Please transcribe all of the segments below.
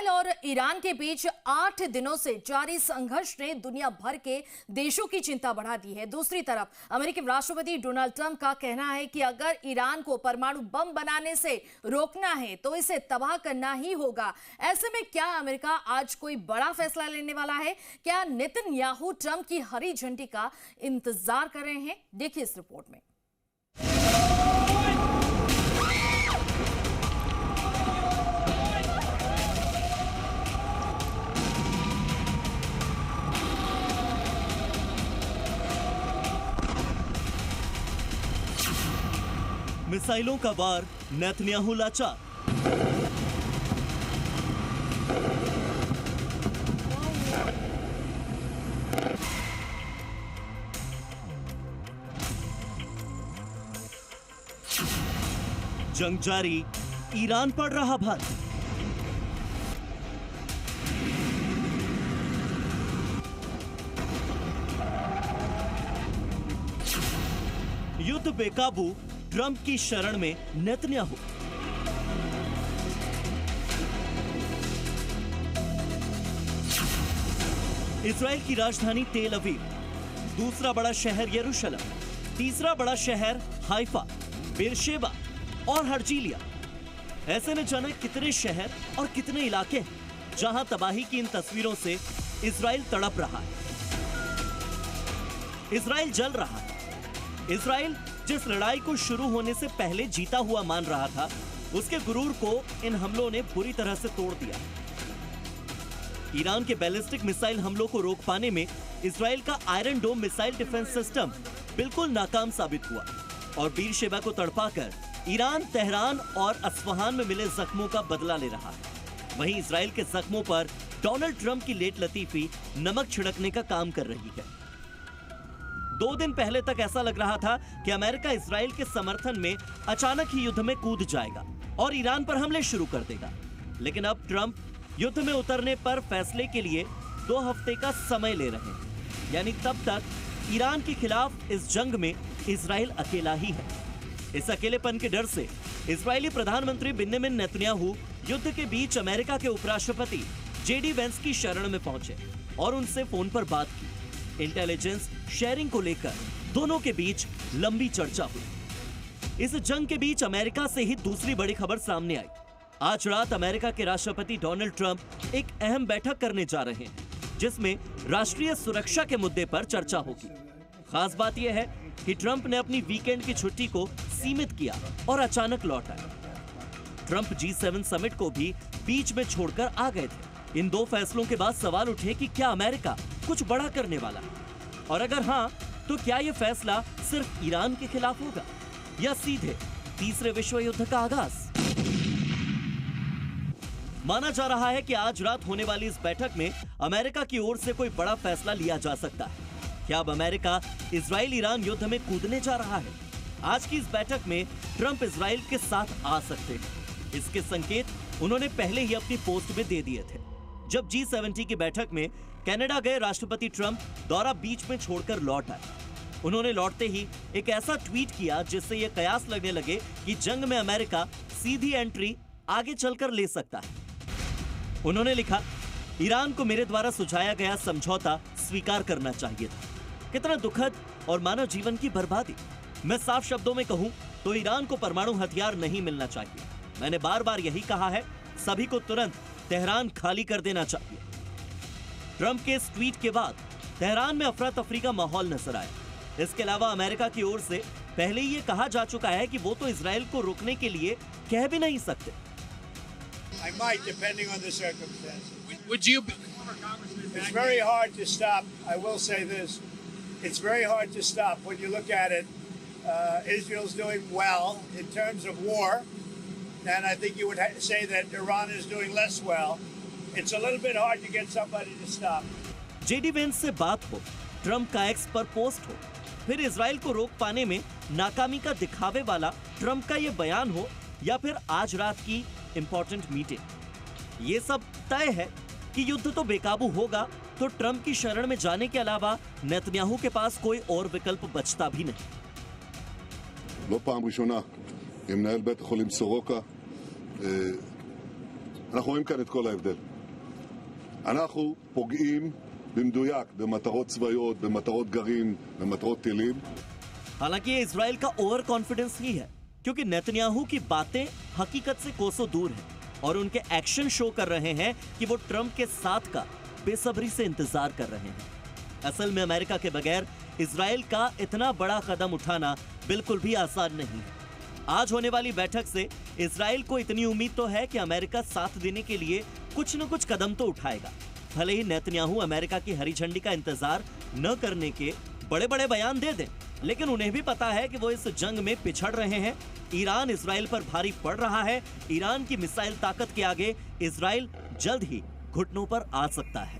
Israel और Iran के बीच 8 दिनों से जारी संघर्ष ने दुनिया भर के देशों की चिंता बढ़ा दी है। दूसरी तरफ अमेरिकी राष्ट्रपति डोनाल्ड ट्रंप का कहना है कि अगर ईरान को परमाणु बम बनाने से रोकना है तो इसे तबाह करना ही होगा। ऐसे में क्या अमेरिका आज कोई बड़ा फैसला लेने वाला है? क्या नेतन्याहू ट्रंप की हरी झंडी का इंतजार कर रहे हैं? देखिए इस रिपोर्ट में। मिसाइलों का वार, नेतन्याहू लाचार। जंग जारी, ईरान पड़ रहा भारी। युद्ध बेकाबू, ट्रंप की शरण में नेतन्याहू। इजराइल की राजधानी तेल अवीव, दूसरा बड़ा शहर यरूशलेम, तीसरा बड़ा शहर हाइफा, बेरशेबा और हर्जिलिया। ऐसे में जाने कितने शहर और कितने इलाके हैं जहां तबाही की इन तस्वीरों से इजराइल तड़प रहा है। इजराइल जल रहा है। इजराइल जिस लड़ाई को शुरू होने से पहले जीता हुआ मान रहा था, उसके गुरूर को इन हमलों ने बुरी तरह से तोड़ दिया। ईरान के बैलिस्टिक मिसाइल हमलों को रोक पाने में इजराइल का iron dome missile defence system बिल्कुल नाकाम साबित हुआ और बीरशेबा को तड़पाकर ईरान तेहरान और अस्फहान में मिले जख्मों का बदला ले रहा है। वहीं इजराइल के जख्मों पर डोनाल्ड ट्रंप की लेट लतीफी नमक छिड़कने का काम कर रही है। 2 दिन पहले तक ऐसा लग रहा था कि अमेरिका इजराइल के समर्थन में अचानक ही युद्ध में कूद जाएगा और ईरान पर हमले शुरू कर देगा। लेकिन अब ट्रंप युद्ध में उतरने पर फैसले के लिए 2 हफ्ते का समय ले रहे हैं। यानी तब तक ईरान के खिलाफ इस जंग में इजराइल अकेला ही है। इस अकेलेपन के डर से इजरायली प्रधानमंत्री बेंजामिन नेतन्याहू युद्ध के बीच अमेरिका के उपराष्ट्रपति जेडी वेंस की शरण में पहुंचे और उनसे फोन पर बात की। इंटेलिजेंस शेयरिंग को लेकर दोनों के बीच लंबी चर्चा हुई। इस जंग के बीच अमेरिका से ही दूसरी बड़ी खबर सामने आई। आज रात अमेरिका के राष्ट्रपति डोनाल्ड ट्रंप एक अहम बैठक करने जा रहे हैं, जिसमें राष्ट्रीय सुरक्षा के मुद्दे पर चर्चा होगी। खास बात यह है कि ट्रंप ने अपनी वीकेंड की छुट्टी को सीमित किया और अचानक लौट आए। ट्रंप G7 समिट को भी बीच में छोड़कर आ गए थे। इन 2 फैसलों के बाद सवाल उठे कि क्या अमेरिका कुछ बड़ा करने वाला है, और अगर हाँ तो क्या यह फैसला सिर्फ ईरान के खिलाफ होगा या सीधे तीसरे विश्व युद्ध का आगाज। माना जा रहा है कि आज रात होने वाली इस बैठक में अमेरिका की ओर से कोई बड़ा फैसला लिया जा सकता है। क्या अब अमेरिका इजराइल ईरान युद्ध में कूदने जा रहा है? आज की इस बैठक में ट्रंप इजराइल के साथ आ सकते हैं। इसके संकेत उन्होंने पहले ही अपनी पोस्ट में दे दिए थे। जब G70 की बैठक में कनाडा गए राष्ट्रपति ट्रंप दौरा बीच में छोड़कर लौट आए। उन्होंने लौटते ही एक ऐसा ट्वीट किया जिससे यह कयास लगने लगे कि जंग में अमेरिका सीधी एंट्री आगे चलकर ले सकता है। उन्होंने लिखा, ईरान को मेरे द्वारा सुझाया गया समझौता स्वीकार करना चाहिए था। कितना दुखद और मानव जीवन की बर्बादी। मैं साफ शब्दों में कहूं तो ईरान को परमाणु हथियार नहीं मिलना चाहिए। मैंने बार बार यही कहा है, सभी को तुरंत तेहरान खाली कर देना चाहिए। ट्रंप के इस ट्वीट के बाद तेहरान में अफरा तफरी का माहौल नजर आया। इसके अलावा अमेरिका की ओर से पहले ही ये कहा जा चुका है कि वो तो इजराइल को रोकने के लिए कह भी नहीं सकते। I might, depending on the circumstances. Would you? It's very hard to stop. I will say this. It's very hard to stop when you look at it. Israel's doing well in terms of war, and I think you would say that Iran is doing less well. It's a little bit hard to get somebody to stop. JD Vance से बात हो, Trump का x पर post हो, फिर Israel को रोक पाने में नाकामी का दिखावे वाला ट्रंप का ये बयान हो, या फिर आज रात की इंपॉर्टेंट मीटिंग, ये सब तय है कि युद्ध तो बेकाबू होगा, तो ट्रंप की शरण में जाने के अलावा नेतन्याहू के पास कोई और विकल्प बचता भी नहीं। לא פעם ראשונה עם מנהל בית החולים סורוקה. אנחנו רואים כאן את כל ההבדל. אנחנו פוגעים במדויק במטרות צבאיות, במטרות גרעין, במטרות טילים. हालांकि ये इजराइल का ओवर कॉन्फिडेंस ही है, क्योंकि नेतन्याहू की बातें हकीकत से कोसों दूर हैं और उनके एक्शन शो कर रहे हैं कि वो ट्रंप के साथ का बेसब्री से इंतजार कर रहे हैं। असल में अमेरिका के बगैर इजराइल का इतना बड़ा कदम उठाना बिल्कुल भी आसान नहीं है। आज होने वाली बैठक से इजराइल को इतनी उम्मीद तो है कि अमेरिका साथ देने के लिए कुछ न कुछ कदम तो उठाएगा। भले ही नेतन्याहू अमेरिका की हरी झंडी का इंतजार न करने के बड़े बड़े बयान दे दें, लेकिन उन्हें भी पता है कि वो इस जंग में पिछड़ रहे हैं। ईरान इजराइल पर भारी पड़ रहा है। ईरान की मिसाइल ताकत के आगे इजराइल जल्द ही घुटनों पर आ सकता है।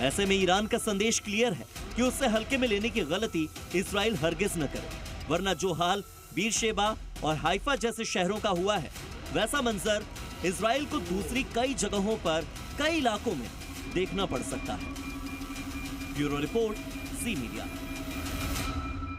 ऐसे में ईरान का संदेश क्लियर है कि उससे हल्के में लेने की गलती इजराइल हरगिज न करे, वरना जो हाल बीरशेबा और हाइफा जैसे शहरों का हुआ है वैसा मंजर इजराइल को दूसरी कई जगहों पर कई इलाकों में देखना पड़ सकता है। ब्यूरो रिपोर्ट, ज़ी मीडिया।